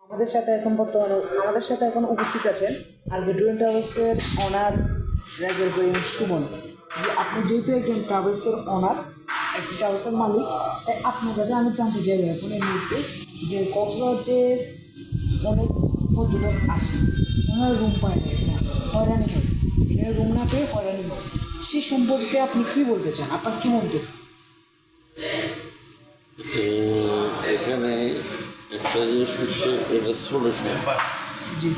আমাদের সাথে এখন উপস্থিত আছেন আরবি ট্যুর ট্রাভেলসের অনার রেজাল করিম সুমন। যে আপনি যেহেতু একজন ট্রাভেলসের অনার, একটি ট্রাভেলসের মালিক, তাই আপনার কাছে আমি জানতে চাইব এখন এই মুহূর্তে যে কক্সবাজারের অনেক পর্যটক আসে, ওনারা রুম পায় না, এখানে হয়রানি হয়, এখানে রুম না পেয়ে হয়রানি হয়, সে সম্পর্কে আপনি কী বলতে চান? আপনার কী মন্তব্য? এখানে একটা জিনিস হচ্ছে, এটা সলিউশন। জি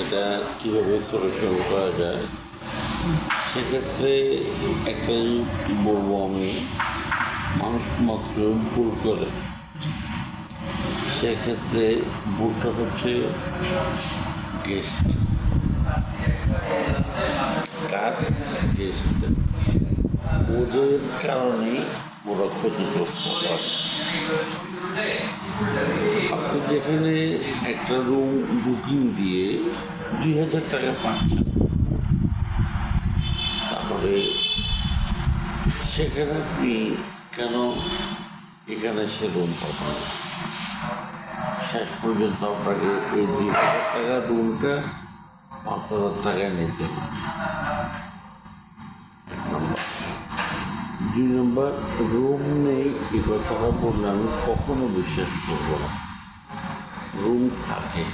এটা কীভাবে সলিউশন করা যায়, সেক্ষেত্রে একটা বলবো আমি, মানুষ মাত্র ভুল করে। সেক্ষেত্রে ভুলটা হচ্ছে গেস্ট, কার গেস্ট, ওদের কারণেই ওরা ক্ষতিগ্রস্ত হয়। আপনি যেখানে একটা রুম বুকিং দিয়ে 2,000 টাকা পাচ্ছেন, তাহলে সেখানে আপনি কেন এখানে সে রুম পাবেন? শেষ পর্যন্ত আপনাকে এই 2,000 টাকার রুমটা 5,000 টাকায় নিতে হবে। 2 নম্বর, রুম নেই এই কথাটা বললে আমি কখনো বিশ্বাস করব না। রুম থাকে,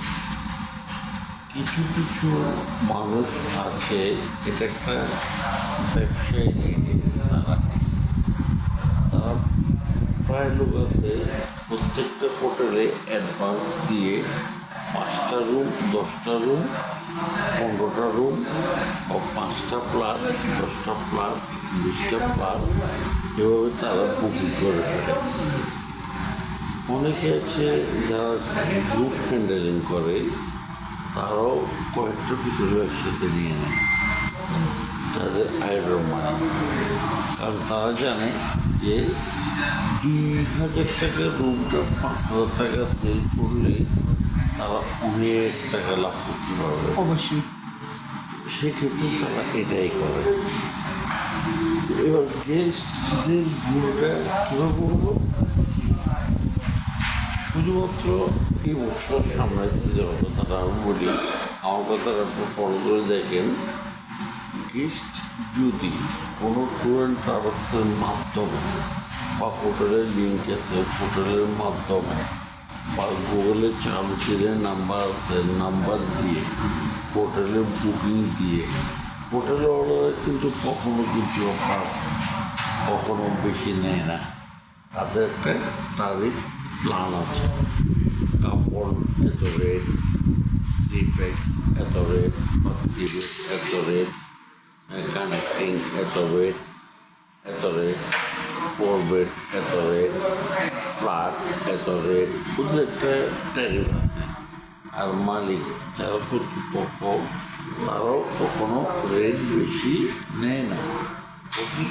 কিছু কিছু মানুষ আছে, এটা একটা ব্যবসায়ী নিয়ে গেছে। তারা প্রায় লোক আছে প্রত্যেকটা হোটেলে অ্যাডভান্স দিয়ে 5টা রুম, 10টা রুম, 15টা রুম, ও 5টা প্লাট, 10টা প্লাট, 20টা প্লাট, এভাবে তারা বুকিং করে ফেলে। অনেকে আছে যারা গ্রুপ হ্যান্ডেলিং করে, তারাও কয়েকটা হোটেল একসাথে নিয়ে নেয় যাদের আয়ের মানে। কারণ তারা জানে যে 2,000 টাকার রুমটা 5,000 টাকা সেল করলে তারা অনেক টাকা লাভ করতে পারবে। অবশ্যই সেক্ষেত্রে তারা এটাই করে। এবার গেস্টদের ভুলটা কীভাবে বলবো? শুধুমাত্র এই বছর সামনে ছিল কথাটা আমি বলি, আমার কথাটা আপনি ফলো করে দেখেন। গেস্ট যদি কোনো ট্যুর অ্যান্ড ট্রাভেলসের মাধ্যমে বা হোটেলের লিঙ্ক আছে, হোটেলের মাধ্যমে বা গুগলে চালুচিদের নাম্বার আছে, নাম্বার দিয়ে হোটেলে বুকিং দিয়ে, হোটেলের অর্ডারে কিন্তু কখনো কিছু অফার কখনো বেশি নেয় না। তাদের একটা তারিখ প্ল্যান আছে, কাপড় এত রেট, 3 প্যাক্স এত রেট, বা 3 বেড এত রেট, কানেক্টিং এত রেট, 4 বেড এত রেট, ফ্ল্যাট এত রেট, ওদের একটা ট্যারিফ আছে। আর মালিক যারা কর্তৃপক্ষ, তারাও কখনো রেট বেশি নেয় না,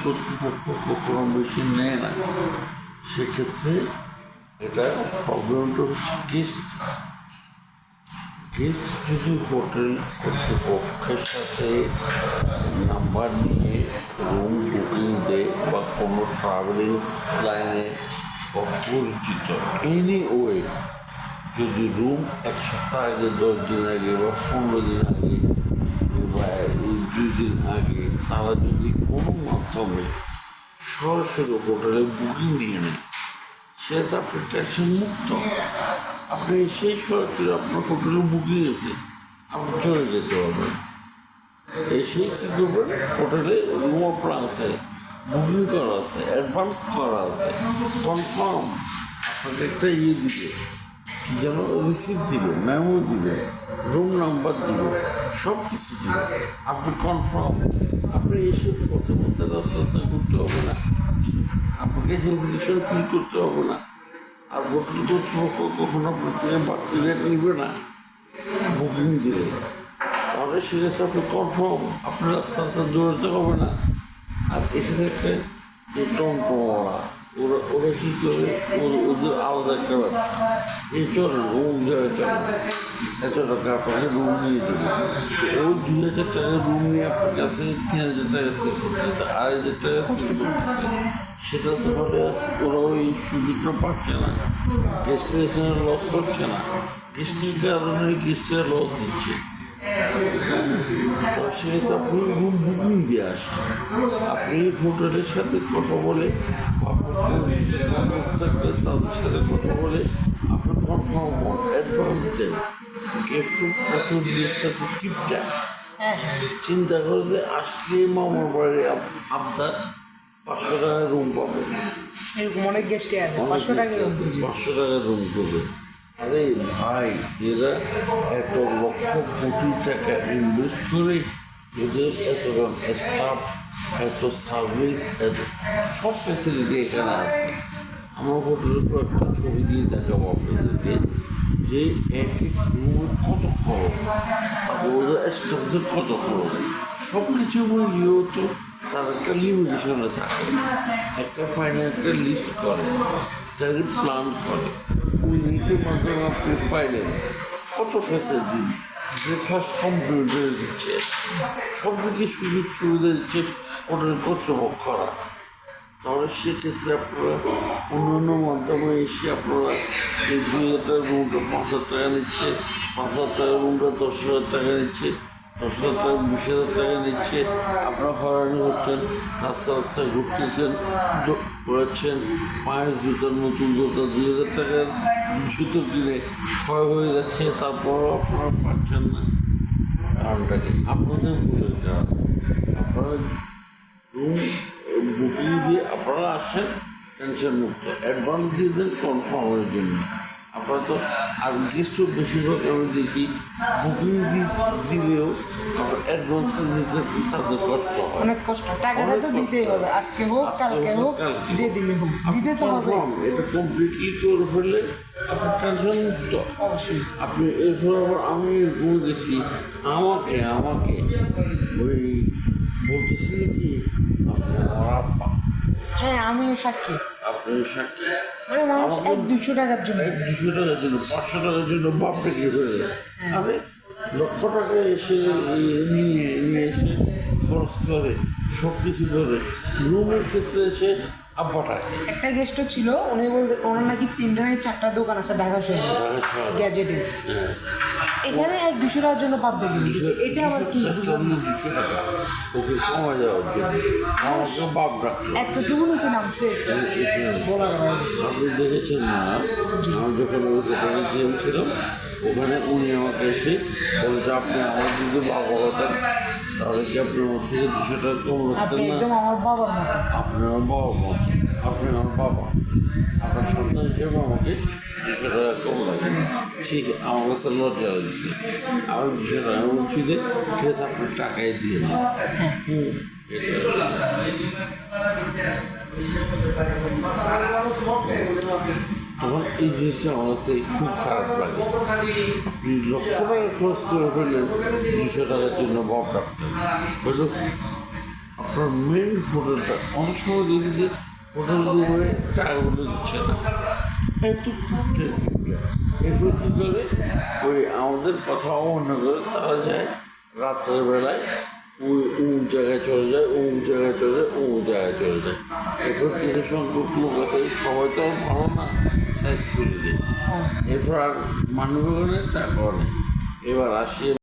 কর্তৃপক্ষ কখনো বেশি নেয় না। সেক্ষেত্রে এটা প্রবলেমটা হচ্ছে গেস্ট যদি হোটেল কর্তৃপক্ষের সাথে নাম্বার নিয়ে রুম বুকিং দেয় বা কোনো ট্রাভেলিং লাইনে অপরিচিত এনি ওয়ে, যদি রুম 1 সপ্তাহ আগে, 10 দিন আগে বা 15 দিন আগে বা 2 দিন আগে তারা যদি কোনো মাধ্যমে সরাসরি হোটেলে বুকিং নিয়ে নেয়, সেটা আপনি ট্যাক্সের মুক্ত। আপনি সেই সরাসরি আপনার হোটেলে বুকিং আছে, আপনি চলে যেতে পারবেন। এসে কী করবেন, হোটেলে রুম আপনার আছে, বুকিং করা আছে, অ্যাডভান্স করা আছে, কনফার্ম আপনাকে একটা দিবে, কী যেন রিসিপ্ট দিবে, মেমো দিবে, রুম নাম্বার দিবে, সব কিছু দিবে। আপনি কনফার্ম, আপনি এসে পথে রাস্তা করতে হবে না, আপনাকে হেজিটেশন ফিল করতে হবে না। আর হোটেল কর্তৃপক্ষ কখনো আপনার থেকে বাড়তি রেট নিবে না বুকিং দিলে। তাহলে সেক্ষেত্রে আপনি কনফার্ম, আপনার আস্তে আস্তে দৌড়াতে হবে না। আর এখানে একটা টমটমওয়ালা, ওরা কী করে, ওদের আলাদা একটা ব্যবসা, এই চলেন রুম জায়গায় চলেন, এত টাকা আপনাকে রুম নিয়ে দেবে। তো ওই 2,000 টাকার রুম নিয়ে আপনার কাছে 3,000 টাকা সেল করতে, 2,500 টাকা সেল করতে, সেটা তাহলে ওরা ওই সুযোগটা পাচ্ছে না, গেস্টের এখানে লস করছে না। বৃষ্টির কারণে বৃষ্টির লস দিচ্ছে, তো সেহেতু আপনি রুম বুকিং দিয়ে আসেন। আপনি হোটেলের সাথে কথা বলে বা থাকলে তাদের সাথে কথা বলে আপনি কনফার্ম হন, অ্যাডভান্স দেন। একটু প্রচুর লিস্ট আছে টিপটা হ্যাঁ হ্যাঁ চিন্তা করে যে আসলে মামার বাড়ি আপনার 500 টাকা রুম পাবেন, এরকম অনেক গেস্টে আছে 500 টাকা এরকম বুঝি। 500 টাকা রুম করবে। আরে ভাই, এরা এত লক্ষ কোটি টাকা ইনভেস্ট করে এদের এত স্টাফ, এত সার্ভিস, এত সব ফ্যাসিলিটি এখানে আছে। আমার হোটেলের পর একটা ছবি দিয়ে দেখাবো আপনাদেরকে যে এক এক রুমের কত খরচ, তারপর ওদের স্টাফদের কত খরচ, সব কিছু মিলিয়েও তো তার একটা লিমিটেশনে থাকে। একটা ফাইনাল একটা লিস্ট করে, তার প্ল্যান করে, ওই লিস্টের মাধ্যমে আপনি পাইলেন কত ফ্যাসিলিটি, ব্রেকফাস্ট কমপ্লিমেন্টারি দিচ্ছে, সব থেকে সুযোগ সুবিধা দিচ্ছে হোটেল কর্তৃপক্ষরা। তাহলে সেক্ষেত্রে আপনারা অন্যান্য মাধ্যমে এসে আপনারা এই 2,000 টাকার রুমটা 5,000 টাকা নিচ্ছে, 5,000 টাকার রুমটা 10,000 টাকা নিচ্ছে, 10,000 টাকা 20,000 টাকা নিচ্ছে, আপনারা হয়রানি হচ্ছেন, রাস্তা রাস্তায় ঘুরতেছেন, ঘোরাচ্ছেন, পায়ের জুতার নতুন জুতা 2,000 টাকার জুতো কিনে ক্ষয় হয়ে যাচ্ছে, তারপরও আপনারা পাচ্ছেন না। কারণটা কি? আপনাদের ভুলের কারণ। আপনারা রুম বুকিং দিয়ে আপনারা আসেন টেনশন মুক্ত, অ্যাডভান্স দিয়ে দেন কনফার্মের জন্য। আপনারা তো আর গেস্টও বেশিরভাগ আমি দেখি বুকিং দিলেও আপনার অ্যাডভান্স দিতে তাদের কষ্ট হয়, অনেক কষ্ট, টাকাটা তো দিতেই হবে, আজকে হোক কালকে হোক যে দিনে হোক দিতে তো হবে। কনফার্ম এটা কমপ্লিটলি করে ফেললে আপনার টেনশন মুক্ত। অবশ্যই আপনি এরপর আবার আমি এরকম দেখছি আমাকে ওই বলতেছি কি আপনি আমার আব্বা, হ্যাঁ আমিও সাক্ষী, আপনি সাক্ষী, মানে মানুষ 100-200 টাকার জন্য 200 টাকার জন্য 500 টাকার জন্য বাপ রেখে ফেলে, আরে লক্ষ টাকা এসে নিয়ে এসে খরচ করে সব কিছু করে, রুমের ক্ষেত্রে এসে আব্বাটাকে একটা গেস্টও ছিল, উনি বলতে ওনার নাকি 3টা নাকি 4টা দোকান আছে ঢাকা শহরে গ্যাজেটের, এখানে 100-200 টাকার জন্য পাবে কিন্তু এটা আবার কি বুঝলাম না। 200 টাকা ওকে কমা যাওয়ার জন্য আমাকে বাপ ডাকলো। এতটুকু নিচে নামছে বলার বাইরে। আপনি দেখেছেন না, আমি যখন ওই দোকানে গিয়েছিলাম ওখানে উনি আমাকে এসে বলতে আপনি আমার যদি বাবা হতেন তাহলে কি আপনি ওর থেকে 200 টাকা কম রাখতেন আপনি না? একদম আমার বাবার মতো। আপনি আমার বাবা মত, আপনি আমার বাবা, আপনার সন্তান হিসেবে আমাকে 200 টাকা কম রাখেন। ঠিক আমার কাছে লজ্জা হয়েছে, আমি 200 টাকা বলছি যে ঠিক আছে আপনার টাকাই দিয়ে দিন। তখন এই জিনিসটা আমার কাছে খুব খারাপ লাগে। আপনি লক্ষ টাকা খরচ করে ফেললেন 200 টাকার জন্য বাপ ডাক্তার হলো আপনার মেন হোটেলটা। অনেক সময় দেখি যে হোটেল রুমে টাকাগুলো দিচ্ছে না, এত টুকটে এরপর কী করে ওই আমাদের কথা অমান্য করে তারা যায় রাত্রের বেলায় ওই অমুক জায়গায় চলে যায়, অমুক জায়গায় চলে যায়, অমুক জায়গায় চলে যায়। এরপর কিছু সংখ্যক লোক আছে, সবাই তো আর ভালো না, সাইজ করে দেয়। এরপর আর মানবগণের টাকা নেই। এবার আসি